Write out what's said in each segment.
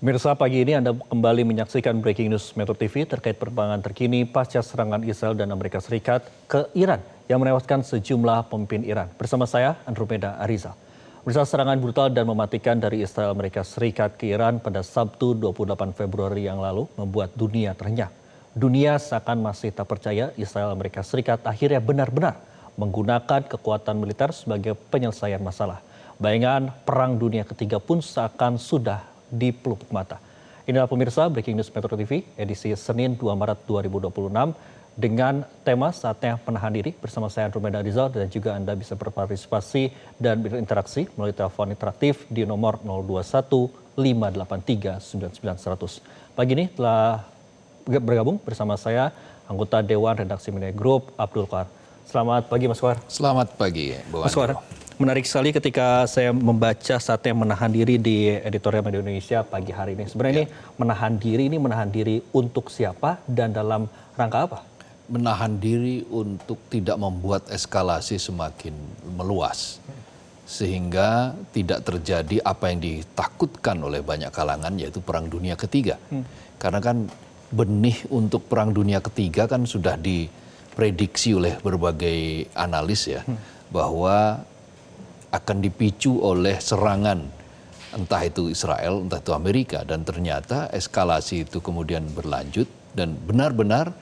Pemirsa, pagi ini Anda kembali menyaksikan Breaking News Metro TV terkait perkembangan terkini pasca serangan Israel dan Amerika Serikat ke Iran yang menewaskan sejumlah pemimpin Iran. Bersama saya, Andromeda Ariza. Pemirsa, serangan brutal dan mematikan dari Israel Amerika Serikat ke Iran pada Sabtu 28 Februari yang lalu membuat dunia terhenyak. Dunia seakan masih tak percaya Israel Amerika Serikat akhirnya benar-benar menggunakan kekuatan militer sebagai penyelesaian masalah. Bayangan Perang Dunia Ketiga pun seakan sudah di pelupuk mata. Inilah pemirsa Breaking News Metro TV edisi Senin 2 Maret 2026 dengan tema saatnya menahan diri. Bersama saya Andromeda Rizal dan juga Anda bisa berpartisipasi dan berinteraksi melalui telepon interaktif di nomor 021 583 99 100. Pagi ini telah bergabung bersama saya anggota Dewan Redaksi Media Group Abdul Qahar. Selamat pagi Mas Qahar. Selamat pagi Bu Mas Qahar. Menarik sekali ketika saya membaca saatnya menahan diri di editorial Media Indonesia pagi hari ini. Sebenarnya ini menahan diri untuk siapa dan dalam rangka apa? Menahan diri untuk tidak membuat eskalasi semakin meluas. Sehingga tidak terjadi apa yang ditakutkan oleh banyak kalangan, yaitu Perang Dunia Ketiga. Karena kan benih untuk Perang Dunia Ketiga kan sudah diprediksi oleh berbagai analis ya, bahwa akan dipicu oleh serangan entah itu Israel, entah itu Amerika. Dan ternyata eskalasi itu kemudian berlanjut dan benar-benar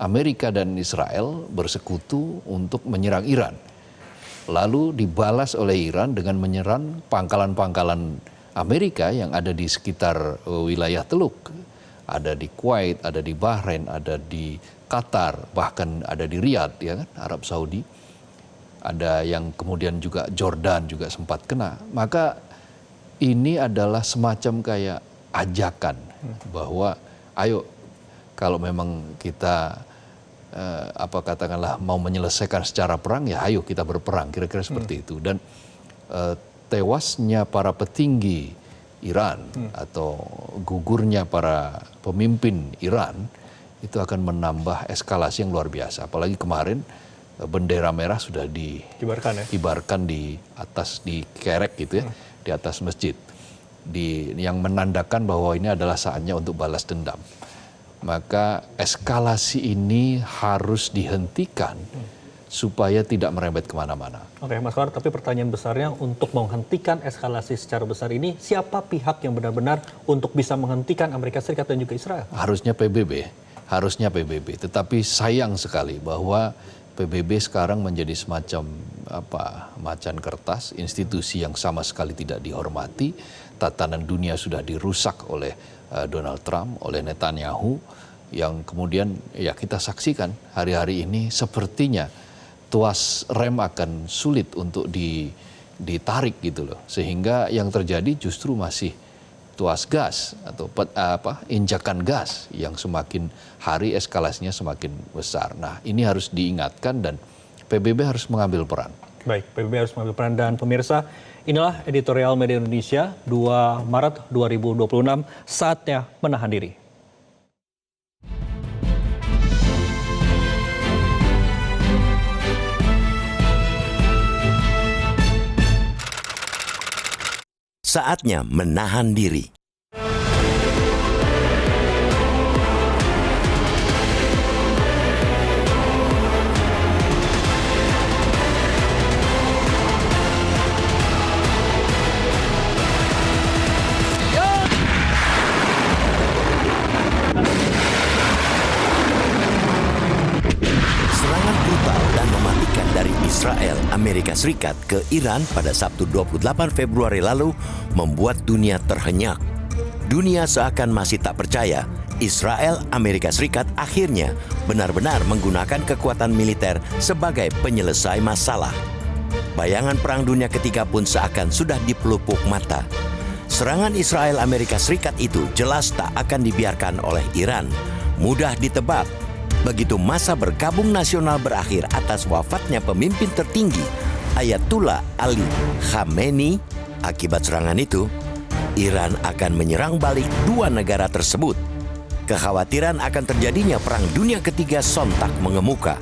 Amerika dan Israel bersekutu untuk menyerang Iran. Lalu dibalas oleh Iran dengan menyerang pangkalan-pangkalan Amerika yang ada di sekitar wilayah Teluk. Ada di Kuwait, ada di Bahrain, ada di Qatar, bahkan ada di Riyadh, ya kan, Arab Saudi. Ada yang kemudian juga Jordan juga sempat kena. Maka ini adalah semacam kayak ajakan bahwa ayo kalau memang kita katakanlah mau menyelesaikan secara perang, ya ayo kita berperang, kira-kira seperti itu. Dan tewasnya para petinggi Iran atau gugurnya para pemimpin Iran itu akan menambah eskalasi yang luar biasa. Apalagi kemarin bendera merah sudah dikibarkan di atas, di kerek gitu ya, di atas masjid, yang menandakan bahwa ini adalah saatnya untuk balas dendam. Maka eskalasi ini harus dihentikan supaya tidak merembet kemana-mana. Oke Mas Qahar, tapi pertanyaan besarnya untuk menghentikan eskalasi secara besar ini, siapa pihak yang benar-benar untuk bisa menghentikan Amerika Serikat dan juga Israel? Harusnya PBB. Tetapi sayang sekali bahwa PBB sekarang menjadi semacam macan kertas, institusi yang sama sekali tidak dihormati. Tatanan dunia sudah dirusak oleh Donald Trump, oleh Netanyahu, yang kemudian ya kita saksikan hari-hari ini sepertinya tuas rem akan sulit untuk ditarik gitu loh. Sehingga yang terjadi justru masih tuas gas atau injakan gas yang semakin hari eskalasinya semakin besar. Nah, ini harus diingatkan dan PBB harus mengambil peran. Baik, PBB harus mengambil peran. Dan pemirsa, inilah editorial Media Indonesia 2 Maret 2026, saatnya menahan diri. Saatnya menahan diri. Serangan brutal dan mematikan dari Israel Amerika Serikat ke Iran pada Sabtu 28 Februari lalu membuat dunia terhenyak. Dunia seakan masih tak percaya Israel Amerika Serikat akhirnya benar-benar menggunakan kekuatan militer sebagai penyelesai masalah. Bayangan Perang Dunia Ketiga pun seakan sudah di pelupuk mata. Serangan Israel Amerika Serikat itu jelas tak akan dibiarkan oleh Iran. Mudah ditebak, begitu masa bergabung nasional berakhir atas wafatnya pemimpin tertinggi Ayatullah Ali Khamenei, akibat serangan itu, Iran akan menyerang balik dua negara tersebut. Kekhawatiran akan terjadinya Perang Dunia Ketiga sontak mengemuka.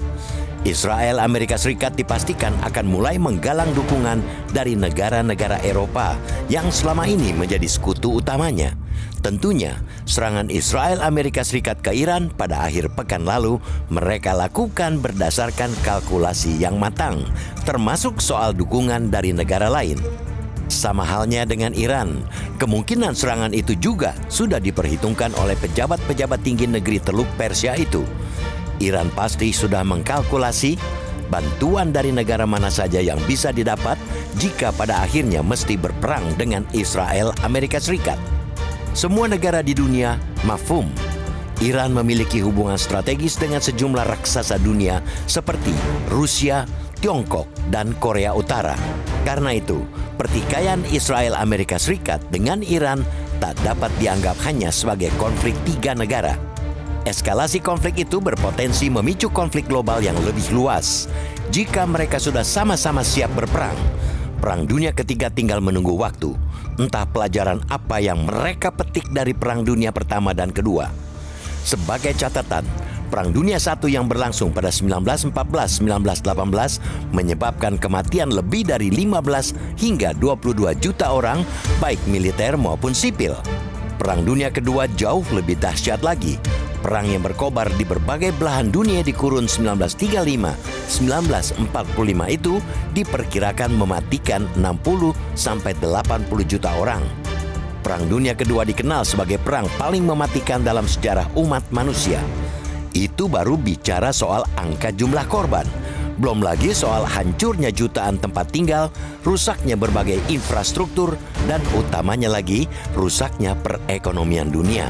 Israel Amerika Serikat dipastikan akan mulai menggalang dukungan dari negara-negara Eropa yang selama ini menjadi sekutu utamanya. Tentunya, serangan Israel Amerika Serikat ke Iran pada akhir pekan lalu mereka lakukan berdasarkan kalkulasi yang matang, termasuk soal dukungan dari negara lain. Sama halnya dengan Iran, kemungkinan serangan itu juga sudah diperhitungkan oleh pejabat-pejabat tinggi negeri Teluk Persia itu. Iran pasti sudah mengkalkulasi bantuan dari negara mana saja yang bisa didapat jika pada akhirnya mesti berperang dengan Israel Amerika Serikat. Semua negara di dunia mafhum. Iran memiliki hubungan strategis dengan sejumlah raksasa dunia seperti Rusia, Tiongkok, dan Korea Utara. Karena itu, pertikaian Israel Amerika Serikat dengan Iran tak dapat dianggap hanya sebagai konflik tiga negara. Eskalasi konflik itu berpotensi memicu konflik global yang lebih luas. Jika mereka sudah sama-sama siap berperang, Perang Dunia Ketiga tinggal menunggu waktu. Entah pelajaran apa yang mereka petik dari Perang Dunia Pertama dan Kedua. Sebagai catatan, Perang Dunia I yang berlangsung pada 1914-1918 menyebabkan kematian lebih dari 15 hingga 22 juta orang, baik militer maupun sipil. Perang Dunia Kedua jauh lebih dahsyat lagi. Perang yang berkobar di berbagai belahan dunia di kurun 1935-1945 itu diperkirakan mematikan 60-80 juta orang. Perang Dunia Kedua dikenal sebagai perang paling mematikan dalam sejarah umat manusia. Itu baru bicara soal angka jumlah korban. Belum lagi soal hancurnya jutaan tempat tinggal, rusaknya berbagai infrastruktur, dan utamanya lagi rusaknya perekonomian dunia.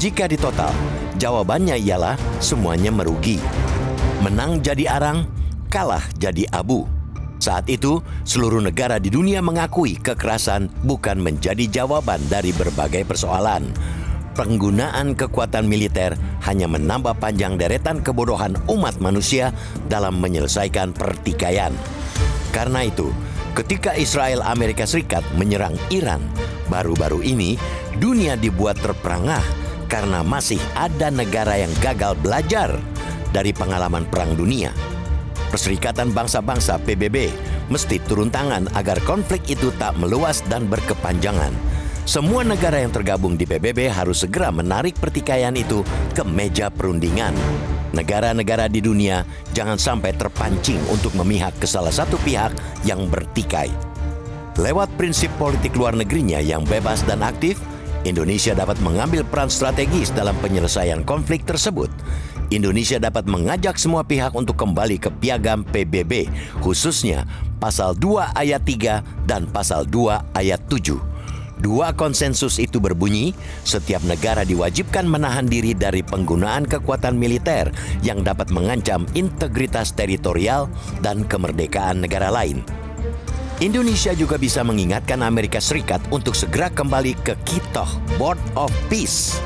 Jika ditotal, jawabannya ialah semuanya merugi. Menang jadi arang, kalah jadi abu. Saat itu, seluruh negara di dunia mengakui kekerasan bukan menjadi jawaban dari berbagai persoalan. Penggunaan kekuatan militer hanya menambah panjang deretan kebodohan umat manusia dalam menyelesaikan pertikaian. Karena itu, ketika Israel Amerika Serikat menyerang Iran, baru-baru ini dunia dibuat terperangah karena masih ada negara yang gagal belajar dari pengalaman Perang Dunia. Perserikatan Bangsa-Bangsa PBB mesti turun tangan agar konflik itu tak meluas dan berkepanjangan. Semua negara yang tergabung di PBB harus segera menarik pertikaian itu ke meja perundingan. Negara-negara di dunia jangan sampai terpancing untuk memihak ke salah satu pihak yang bertikai. Lewat prinsip politik luar negerinya yang bebas dan aktif, Indonesia dapat mengambil peran strategis dalam penyelesaian konflik tersebut. Indonesia dapat mengajak semua pihak untuk kembali ke piagam PBB, khususnya Pasal 2 Ayat 3 dan Pasal 2 Ayat 7. Dua konsensus itu berbunyi, setiap negara diwajibkan menahan diri dari penggunaan kekuatan militer yang dapat mengancam integritas teritorial dan kemerdekaan negara lain. Indonesia juga bisa mengingatkan Amerika Serikat untuk segera kembali ke Kitoh Board of Peace.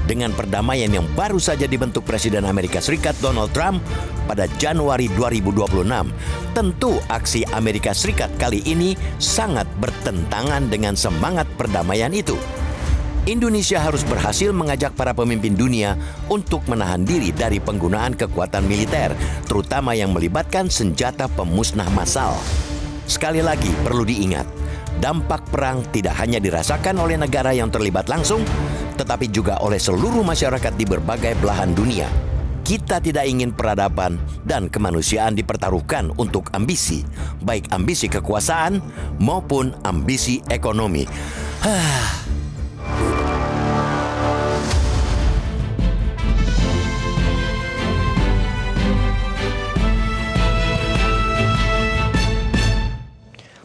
Dengan perdamaian yang baru saja dibentuk Presiden Amerika Serikat Donald Trump pada Januari 2026, tentu aksi Amerika Serikat kali ini sangat bertentangan dengan semangat perdamaian itu. Indonesia harus berhasil mengajak para pemimpin dunia untuk menahan diri dari penggunaan kekuatan militer, terutama yang melibatkan senjata pemusnah massal. Sekali lagi perlu diingat, dampak perang tidak hanya dirasakan oleh negara yang terlibat langsung, tetapi juga oleh seluruh masyarakat di berbagai belahan dunia. Kita tidak ingin peradaban dan kemanusiaan dipertaruhkan untuk ambisi, baik ambisi kekuasaan maupun ambisi ekonomi.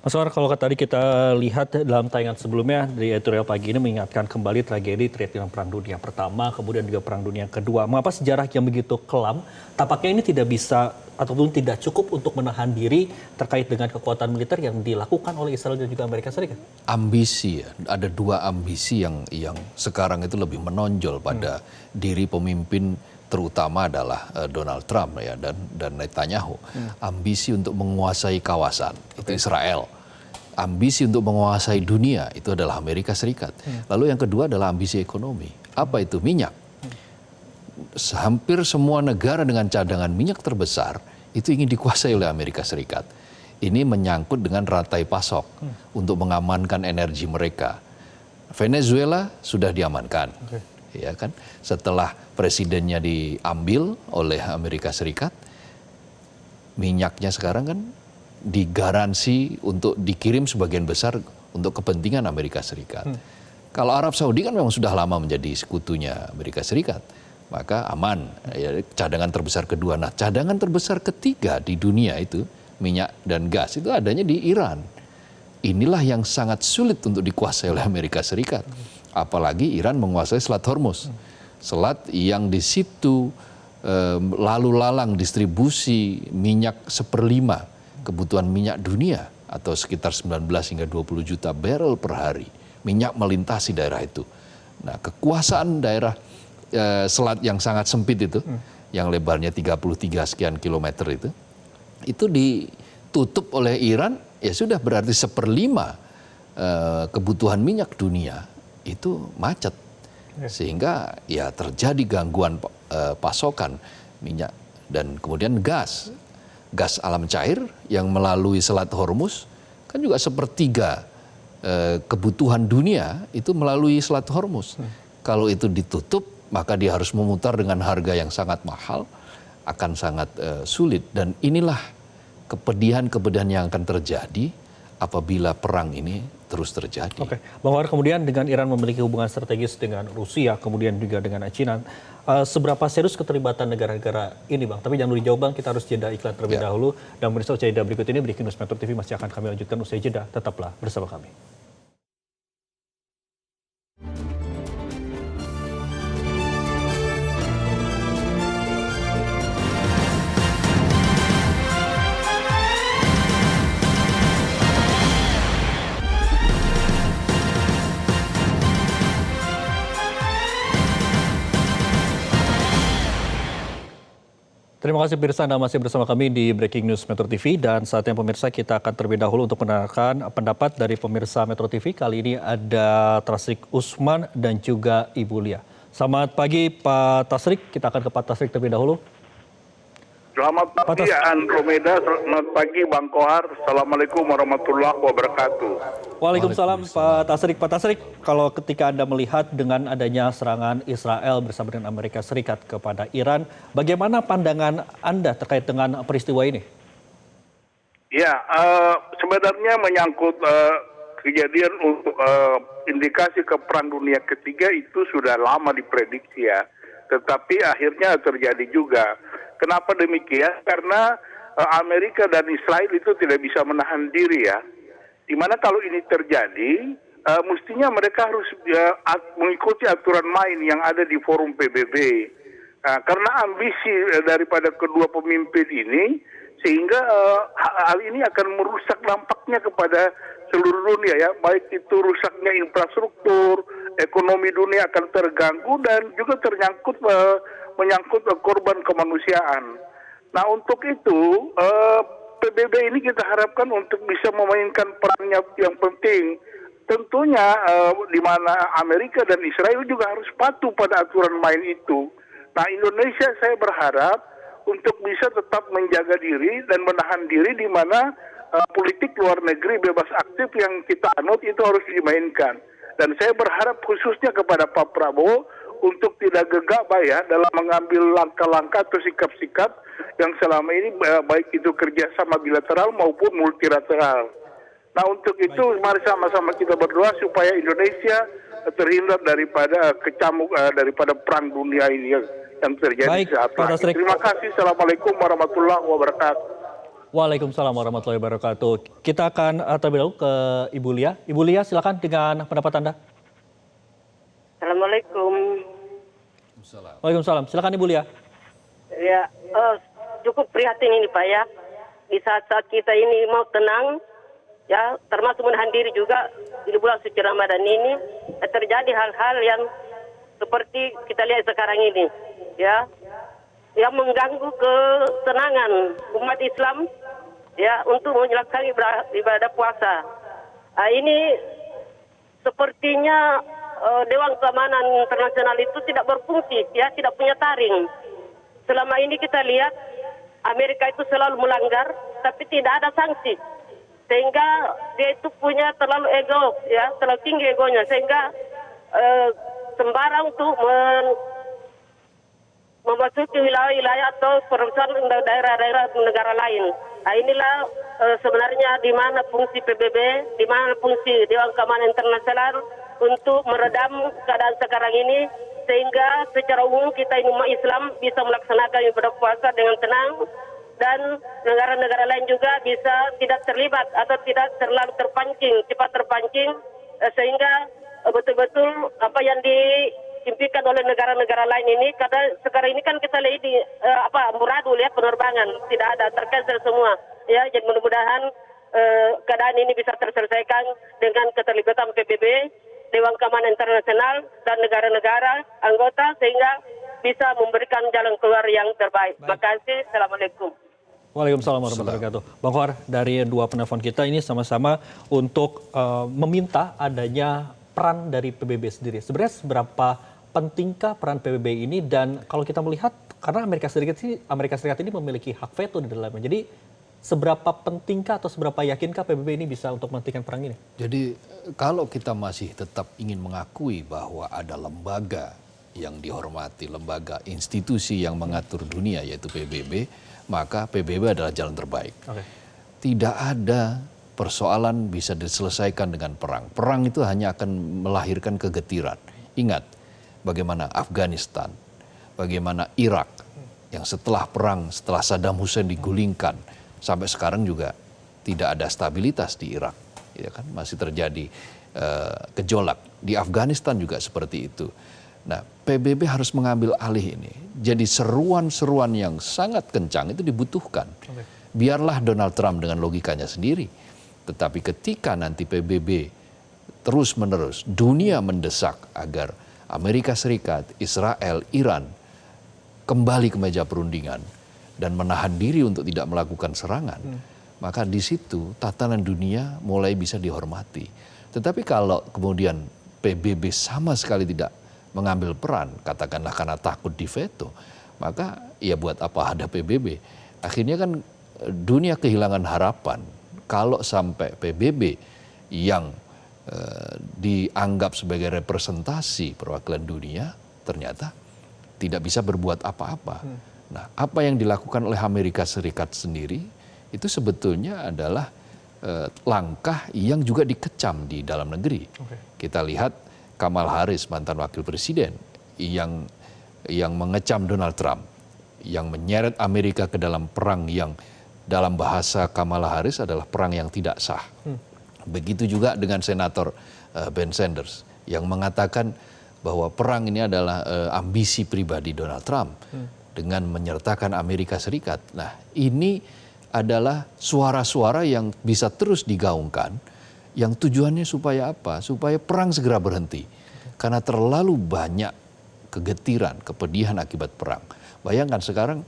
Mas War, kalau tadi kita lihat dalam tayangan sebelumnya di editorial pagi ini mengingatkan kembali tragedi terkait dengan Perang Dunia Pertama, kemudian juga Perang Dunia Kedua. Mengapa sejarah yang begitu kelam, tampaknya ini tidak bisa ataupun tidak cukup untuk menahan diri terkait dengan kekuatan militer yang dilakukan oleh Israel dan juga Amerika Serikat? Ambisi ya, ada dua ambisi yang sekarang itu lebih menonjol pada diri pemimpin, terutama adalah Donald Trump ya dan Netanyahu. Ambisi untuk menguasai kawasan, itu Israel. Ambisi untuk menguasai dunia, itu adalah Amerika Serikat. Lalu yang kedua adalah ambisi ekonomi. Apa itu? Minyak. Hampir semua negara dengan cadangan minyak terbesar itu ingin dikuasai oleh Amerika Serikat. Ini menyangkut dengan rantai pasok untuk mengamankan energi mereka. Venezuela sudah diamankan, ya kan? Setelah presidennya diambil oleh Amerika Serikat, minyaknya sekarang kan digaransi untuk dikirim sebagian besar untuk kepentingan Amerika Serikat. Kalau Arab Saudi kan memang sudah lama menjadi sekutunya Amerika Serikat, maka aman. Ya, cadangan terbesar kedua. Nah, cadangan terbesar ketiga di dunia itu minyak dan gas itu adanya di Iran. Inilah yang sangat sulit untuk dikuasai oleh Amerika Serikat. Apalagi Iran menguasai Selat Hormuz. Selat yang di situ lalu lalang distribusi minyak 1/5 kebutuhan minyak dunia atau sekitar 19 hingga 20 juta barrel per hari. Minyak melintasi daerah itu. Nah, kekuasaan daerah selat yang sangat sempit itu, yang lebarnya 33 sekian kilometer itu ditutup oleh Iran, ya sudah berarti 1/5 kebutuhan minyak dunia itu macet. Sehingga ya terjadi gangguan pasokan minyak dan kemudian gas alam cair yang melalui Selat Hormuz kan juga 1/3 kebutuhan dunia itu melalui Selat Hormuz. Kalau itu ditutup, maka dia harus memutar dengan harga yang sangat mahal, akan sangat sulit. Dan inilah kepedihan-kepedihan yang akan terjadi apabila perang ini terus terjadi. Oke, Bang Wahar, kemudian dengan Iran memiliki hubungan strategis dengan Rusia, kemudian juga dengan China, seberapa serius keterlibatan negara-negara ini, Bang? Tapi jangan dulu dijawab, Bang, kita harus jeda iklan terlebih dahulu. Dan pemirsa, jeda berikut ini Breaking News Metro TV masih akan kami lanjutkan usai jeda. Tetaplah bersama kami. Terima kasih pemirsa, Anda masih bersama kami di Breaking News Metro TV, dan saatnya pemirsa kita akan terlebih dahulu untuk mendengarkan pendapat dari pemirsa Metro TV. Kali ini ada Tasrik Usman dan juga Ibu Lia. Selamat pagi Pak Tasrik, kita akan ke Pak Tasrik terlebih dahulu. Selamat pagi Andromeda, selamat pagi Bang Kohar. Assalamualaikum warahmatullahi wabarakatuh. Waalaikumsalam Pak Tasrik. Pak Tasrik, kalau ketika Anda melihat dengan adanya serangan Israel bersama dengan Amerika Serikat kepada Iran, bagaimana pandangan Anda terkait dengan peristiwa ini? Ya, sebenarnya menyangkut kejadian untuk indikasi ke perang dunia ketiga itu sudah lama diprediksi ya, tetapi akhirnya terjadi juga. Kenapa demikian? Karena Amerika dan Israel itu tidak bisa menahan diri ya. Dimana kalau ini terjadi, mestinya mereka harus mengikuti aturan main yang ada di forum PBB. Karena ambisi daripada kedua pemimpin ini, sehingga hal ini akan merusak dampaknya kepada seluruh dunia ya. Baik itu rusaknya infrastruktur, ekonomi dunia akan terganggu dan juga menyangkut korban kemanusiaan. Nah, untuk itu PBB ini kita harapkan untuk bisa memainkan perannya yang penting. Tentunya di mana Amerika dan Israel juga harus patuh pada aturan main itu. Nah, Indonesia saya berharap untuk bisa tetap menjaga diri dan menahan diri di mana politik luar negeri bebas aktif yang kita anut itu harus dimainkan. Dan saya berharap khususnya kepada Pak Prabowo untuk tidak gegabah ya dalam mengambil langkah-langkah atau sikap-sikap yang selama ini baik itu kerjasama bilateral maupun multilateral. Nah, untuk itu mari sama-sama kita berdoa supaya Indonesia terhindar daripada daripada perang dunia ini yang terjadi saat ini. Terima kasih. Assalamualaikum warahmatullahi wabarakatuh. Waalaikumsalam warahmatullahi wabarakatuh. Kita akan terlebih dahulu ke Ibu Lia. Ibu Lia, silakan dengan pendapat Anda. Assalamualaikum. Waalaikumsalam. Silakan Ibu Lia. Ya, cukup prihatin ini Pak ya. Di saat-saat kita ini mau tenang, ya termasuk menahan diri juga di bulan suci Ramadan ini, terjadi hal-hal yang seperti kita lihat sekarang ini, ya, yang mengganggu ketenangan umat Islam, ya, untuk menjalankan ibadah puasa. Ini sepertinya Dewan Keamanan Internasional itu tidak berfungsi, ya, tidak punya taring. Selama ini kita lihat Amerika itu selalu melanggar, tapi tidak ada sanksi, sehingga dia itu punya terlalu ego, ya, terlalu tinggi egonya, sehingga sembarang untuk memasuki wilayah-wilayah atau perusahaan daerah-daerah negara lain. Nah, inilah sebenarnya di mana fungsi PBB, di mana fungsi Dewan Keamanan Internasional untuk meredam keadaan sekarang ini, sehingga secara umum kita umat Islam bisa melaksanakan ibadah puasa dengan tenang, dan negara-negara lain juga bisa tidak terlibat atau tidak terlalu cepat terpancing, sehingga betul-betul apa yang diimpikan oleh negara-negara lain ini, karena sekarang ini kan kita lihat di amburadul ya, penerbangan tidak ada, tercancel semua ya. Jadi mudah-mudahan keadaan ini bisa terselesaikan dengan keterlibatan PBB, Dewan Keamanan Internasional dan negara-negara anggota, sehingga bisa memberikan jalan keluar yang terbaik. Terima kasih. Assalamualaikum. Waalaikumsalam warahmatullahi wabarakatuh. Bang Kohar, dari dua penelpon kita ini sama-sama untuk meminta adanya peran dari PBB sendiri. Sebenarnya seberapa pentingkah peran PBB ini, dan kalau kita melihat karena Amerika Serikat ini memiliki hak veto di dalamnya. Jadi seberapa pentingkah atau seberapa yakinkah PBB ini bisa untuk menghentikan perang ini? Jadi kalau kita masih tetap ingin mengakui bahwa ada lembaga yang dihormati, lembaga institusi yang mengatur dunia yaitu PBB, maka PBB adalah jalan terbaik. Tidak ada persoalan bisa diselesaikan dengan perang. Perang itu hanya akan melahirkan kegetiran. Ingat bagaimana Afghanistan, bagaimana Irak yang setelah perang, setelah Saddam Hussein digulingkan, sampai sekarang juga tidak ada stabilitas di Irak, ya kan? Masih terjadi gejolak. Di Afghanistan juga seperti itu. Nah, PBB harus mengambil alih ini. Jadi seruan-seruan yang sangat kencang itu dibutuhkan. Biarlah Donald Trump dengan logikanya sendiri. Tetapi ketika nanti PBB terus-menerus, dunia mendesak agar Amerika Serikat, Israel, Iran kembali ke meja perundingan dan menahan diri untuk tidak melakukan serangan, maka di situ tatanan dunia mulai bisa dihormati. Tetapi kalau kemudian PBB sama sekali tidak mengambil peran, katakanlah karena takut diveto, maka ya buat apa ada PBB? Akhirnya kan dunia kehilangan harapan kalau sampai PBB yang dianggap sebagai representasi perwakilan dunia ternyata tidak bisa berbuat apa-apa. Nah, apa yang dilakukan oleh Amerika Serikat sendiri itu sebetulnya adalah langkah yang juga dikecam di dalam negeri. Kita lihat Kamala Harris, mantan wakil presiden, yang mengecam Donald Trump, yang menyeret Amerika ke dalam perang yang dalam bahasa Kamala Harris adalah perang yang tidak sah. Begitu juga dengan Senator Ben Sanders yang mengatakan bahwa perang ini adalah ambisi pribadi Donald Trump dengan menyertakan Amerika Serikat. Nah, ini adalah suara-suara yang bisa terus digaungkan, yang tujuannya supaya apa? Supaya perang segera berhenti. Karena terlalu banyak kegetiran, kepedihan akibat perang. Bayangkan sekarang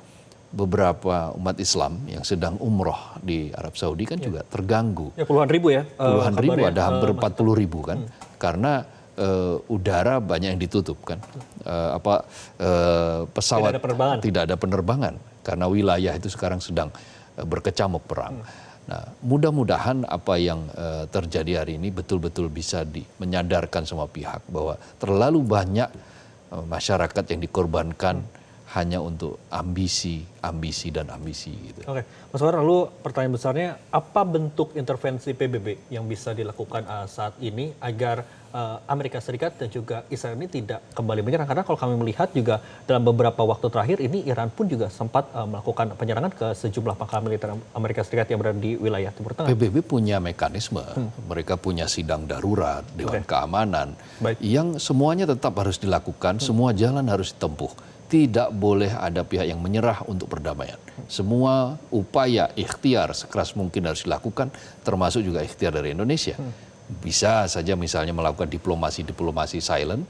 beberapa umat Islam yang sedang umroh di Arab Saudi kan juga terganggu. Ya, puluhan ribu ya. Puluhan ribu, ada hampir 40 ribu kan. Karena udara banyak yang ditutup kan. Pesawat tidak ada penerbangan. Karena wilayah itu sekarang sedang berkecamuk perang. Nah, mudah-mudahan apa yang terjadi hari ini betul-betul bisa menyadarkan semua pihak bahwa terlalu banyak masyarakat yang dikorbankan hanya untuk ambisi gitu. Oke, Mas Wahar, lalu pertanyaan besarnya, apa bentuk intervensi PBB yang bisa dilakukan saat ini agar Amerika Serikat dan juga Israel ini tidak kembali menyerang? Karena kalau kami melihat juga dalam beberapa waktu terakhir ini Iran pun juga sempat melakukan penyerangan ke sejumlah pangkalan militer Amerika Serikat yang berada di wilayah Timur Tengah. PBB punya mekanisme, mereka punya sidang darurat, Dewan Keamanan, yang semuanya tetap harus dilakukan, semua jalan harus ditempuh. Tidak boleh ada pihak yang menyerah untuk perdamaian. Semua upaya ikhtiar sekeras mungkin harus dilakukan, termasuk juga ikhtiar dari Indonesia. Bisa saja misalnya melakukan diplomasi silent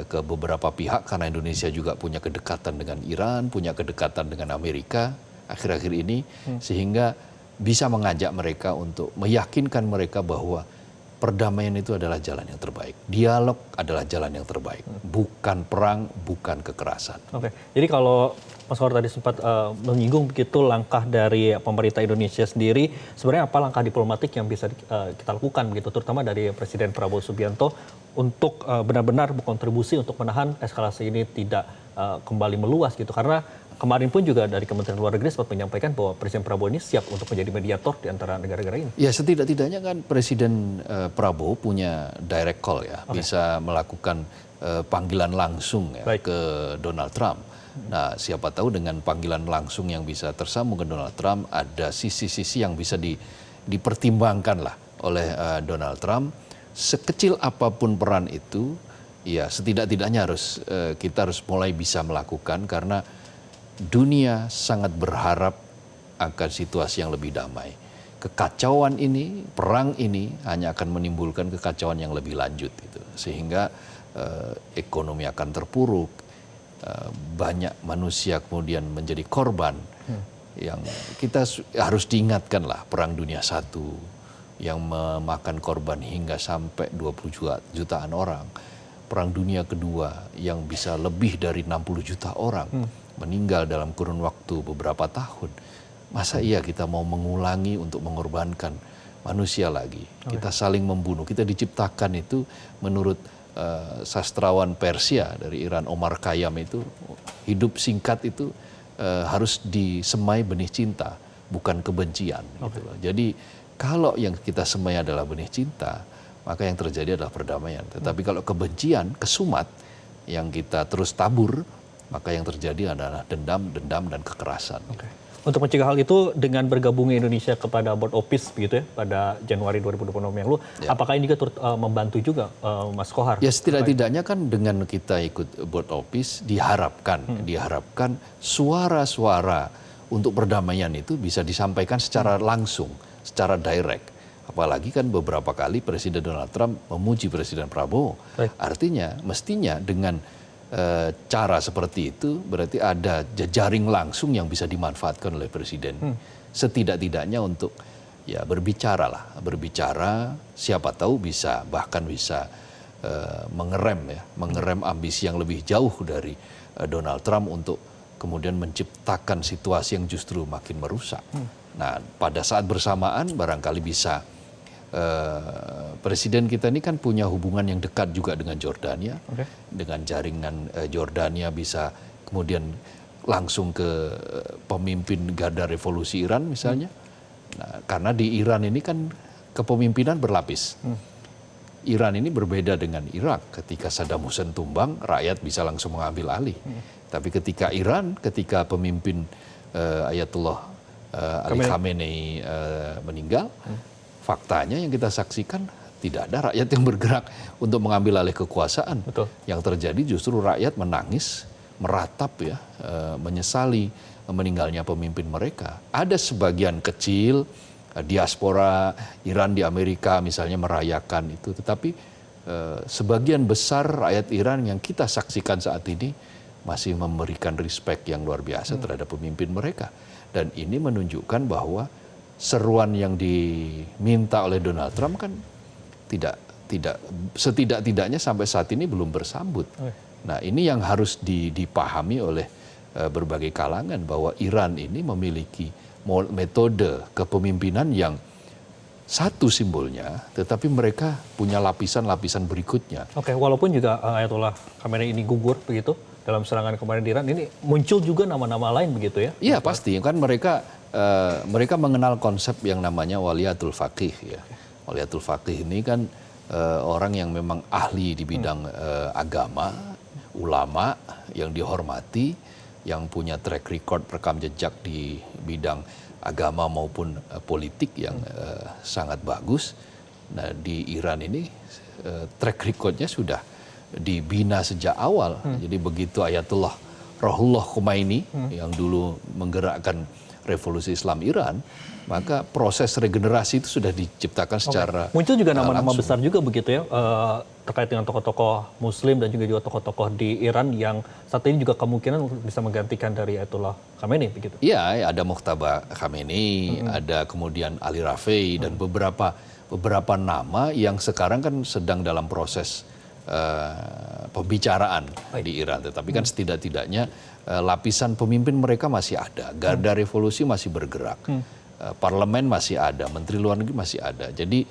ke beberapa pihak, karena Indonesia juga punya kedekatan dengan Iran, punya kedekatan dengan Amerika akhir-akhir ini, sehingga bisa mengajak mereka untuk meyakinkan mereka bahwa perdamaian itu adalah jalan yang terbaik. Dialog adalah jalan yang terbaik. Bukan perang, bukan kekerasan. Oke, jadi kalau Mas Khor tadi sempat menyinggung begitu langkah dari pemerintah Indonesia sendiri. Sebenarnya apa langkah diplomatik yang bisa kita lakukan begitu, terutama dari Presiden Prabowo Subianto untuk benar-benar berkontribusi untuk menahan eskalasi ini tidak kembali meluas gitu. Karena kemarin pun juga dari Kementerian Luar Negeri sempat menyampaikan bahwa Presiden Prabowo ini siap untuk menjadi mediator di antara negara-negara ini. Ya setidak-tidaknya kan Presiden Prabowo punya direct call ya, bisa melakukan panggilan langsung ya ke Donald Trump. Nah, siapa tahu dengan panggilan langsung yang bisa tersambung ke Donald Trump, ada sisi-sisi yang bisa dipertimbangkan lah oleh Donald Trump. Sekecil apapun peran itu, ya setidak-tidaknya kita harus mulai bisa melakukan, karena dunia sangat berharap akan situasi yang lebih damai. Kekacauan ini, perang ini hanya akan menimbulkan kekacauan yang lebih lanjut gitu. Sehingga ekonomi akan terpuruk, banyak manusia kemudian menjadi korban. Yang kita harus diingatkan lah, Perang Dunia I yang memakan korban hingga sampai 20 jutaan orang. Perang Dunia Kedua yang bisa lebih dari 60 juta orang meninggal dalam kurun waktu beberapa tahun. Masa iya kita mau mengulangi untuk mengorbankan manusia lagi? Kita saling membunuh. Kita diciptakan itu menurut sastrawan Persia dari Iran, Omar Khayyam, itu hidup singkat itu harus disemai benih cinta, bukan kebencian. Gitu loh. Jadi kalau yang kita semai adalah benih cinta, maka yang terjadi adalah perdamaian. Tetapi kalau kebencian, kesumat yang kita terus tabur, maka yang terjadi adalah dendam, dan kekerasan. Untuk mencegah hal itu, dengan bergabungnya Indonesia kepada Board of Peace begitu ya pada Januari 2026 yang lalu, apakah ini juga turut membantu juga Mas Kohar? Ya setidak-tidaknya kan dengan kita ikut Board of Peace diharapkan suara-suara untuk perdamaian itu bisa disampaikan secara langsung, secara direct. Apalagi kan beberapa kali Presiden Donald Trump memuji Presiden Prabowo. Artinya mestinya dengan cara seperti itu berarti ada jejaring langsung yang bisa dimanfaatkan oleh Presiden. Setidak-tidaknya untuk ya berbicara, siapa tahu bahkan bisa mengerem ambisi yang lebih jauh dari Donald Trump untuk kemudian menciptakan situasi yang justru makin merusak. Nah, pada saat bersamaan barangkali bisa Presiden kita ini kan punya hubungan yang dekat juga dengan Jordania, dengan jaringan Jordania bisa kemudian langsung ke pemimpin garda revolusi Iran misalnya. Nah, karena di Iran ini kan kepemimpinan berlapis. Iran ini berbeda dengan Irak. Ketika Saddam Hussein tumbang, rakyat bisa langsung mengambil alih. Tapi ketika pemimpin Ayatollah Ali Khamenei meninggal, faktanya yang kita saksikan tidak ada rakyat yang bergerak untuk mengambil alih kekuasaan. Yang terjadi justru rakyat menangis, meratap ya, menyesali meninggalnya pemimpin mereka. Ada sebagian kecil diaspora Iran di Amerika misalnya merayakan itu, tetapi sebagian besar rakyat Iran yang kita saksikan saat ini masih memberikan respect yang luar biasa terhadap pemimpin mereka. Dan ini menunjukkan bahwa seruan yang diminta oleh Donald Trump kan setidak-tidaknya sampai saat ini belum bersambut. Nah, ini yang harus dipahami oleh berbagai kalangan, bahwa Iran ini memiliki metode kepemimpinan yang satu simbolnya, tetapi mereka punya lapisan-lapisan berikutnya. Walaupun juga Ayatollah Khamenei ini gugur begitu dalam serangan kemarin di Iran, ini muncul juga nama-nama lain begitu ya? Iya pasti, kan mereka mengenal konsep yang namanya waliyatul faqih ya. Waliyatul faqih ini kan orang yang memang ahli di bidang agama, ulama yang dihormati, yang punya track record rekam jejak di bidang agama maupun politik yang sangat bagus. Nah, di Iran ini track recordnya sudah dibina sejak awal. Jadi begitu Ayatollah Ruhollah Khomeini yang dulu menggerakkan revolusi Islam Iran, maka proses regenerasi itu sudah diciptakan secara muncul juga nama-nama langsung. besar juga begitu ya, terkait dengan tokoh-tokoh Muslim dan juga tokoh-tokoh di Iran yang saat ini juga kemungkinan bisa menggantikan dari Ayatollah Khamenei begitu. Iya, ada Mojtaba Khamenei, ada kemudian Ali Rafai dan beberapa nama yang sekarang kan sedang dalam proses pembicaraan di Iran. Tetapi kan setidak-tidaknya lapisan pemimpin mereka masih ada, garda revolusi masih bergerak, parlemen masih ada, menteri luar negeri masih ada. Jadi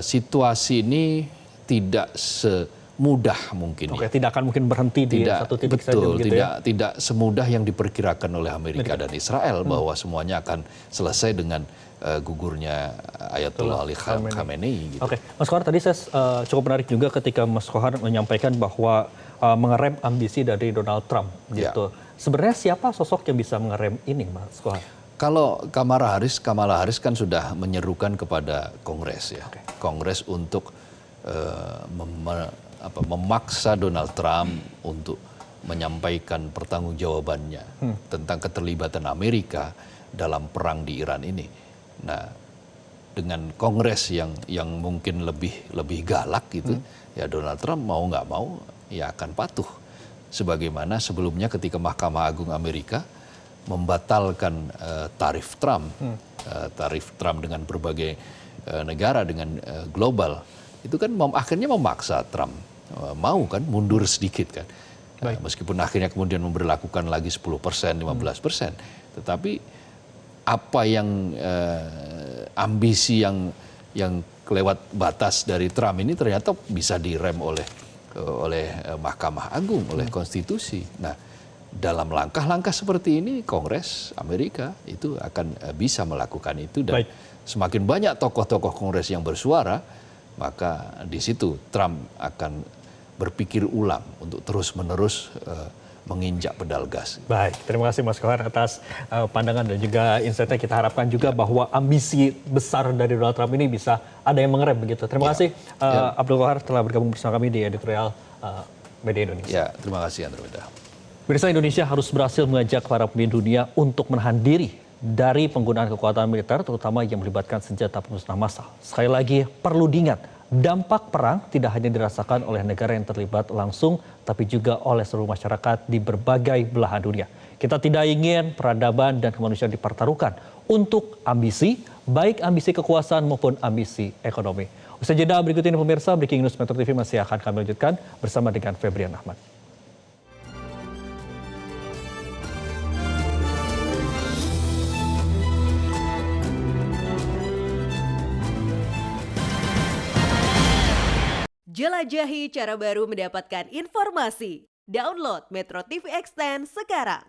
situasi ini tidak semudah mungkin. Oke, tidak akan mungkin berhenti di satu titik saja begitu ya? Tidak semudah yang diperkirakan oleh Amerika dan Israel bahwa semuanya akan selesai dengan gugurnya Ayatollah Ali Khamenei. Gitu. Oke, Mas Kohar, tadi saya cukup menarik juga ketika Mas Kohar menyampaikan bahwa mengerem ambisi dari Donald Trump gitu. Sebenarnya siapa sosok yang bisa mengerem ini, Mas Kohar? Kalau Kamala Harris kan sudah menyerukan kepada Kongres ya, Kongres untuk memaksa Donald Trump untuk menyampaikan pertanggungjawabannya tentang keterlibatan Amerika dalam perang di Iran ini. Nah, dengan Kongres yang mungkin lebih galak gitu, ya Donald Trump mau nggak mau ya akan patuh. Sebagaimana sebelumnya ketika Mahkamah Agung Amerika membatalkan tarif Trump dengan berbagai negara dengan global, itu kan akhirnya memaksa Trump mau kan mundur sedikit kan. Meskipun akhirnya kemudian memberlakukan lagi 10%, 15%, tetapi apa yang ambisi yang kelewat batas dari Trump ini ternyata bisa direm oleh Mahkamah Agung, oleh konstitusi. Nah, dalam langkah-langkah seperti ini Kongres Amerika itu akan bisa melakukan itu, dan semakin banyak tokoh-tokoh Kongres yang bersuara, maka di situ Trump akan berpikir ulang untuk terus-menerus menginjak pedal gas. Baik, terima kasih Mas Kohar atas pandangan dan juga insight-nya. Kita harapkan juga bahwa ambisi besar dari Donald Trump ini bisa ada yang mengerem begitu. Terima kasih Abdul Kohar telah bergabung bersama kami di editorial Media Indonesia. Ya, terima kasih Andromeda. Pemirsa, Indonesia harus berhasil mengajak para pemimpin dunia untuk menahan diri dari penggunaan kekuatan militer, terutama yang melibatkan senjata pemusnah massal. Sekali lagi perlu diingat, dampak perang tidak hanya dirasakan oleh negara yang terlibat langsung, tapi juga oleh seluruh masyarakat di berbagai belahan dunia. Kita tidak ingin peradaban dan kemanusiaan dipertaruhkan untuk ambisi, baik ambisi kekuasaan maupun ambisi ekonomi. Usai jeda berikut ini pemirsa, Breaking News Metro TV masih akan kami lanjutkan bersama dengan Febrian Ahmad. Jelajahi cara baru mendapatkan informasi. Download Metro TV Extend sekarang.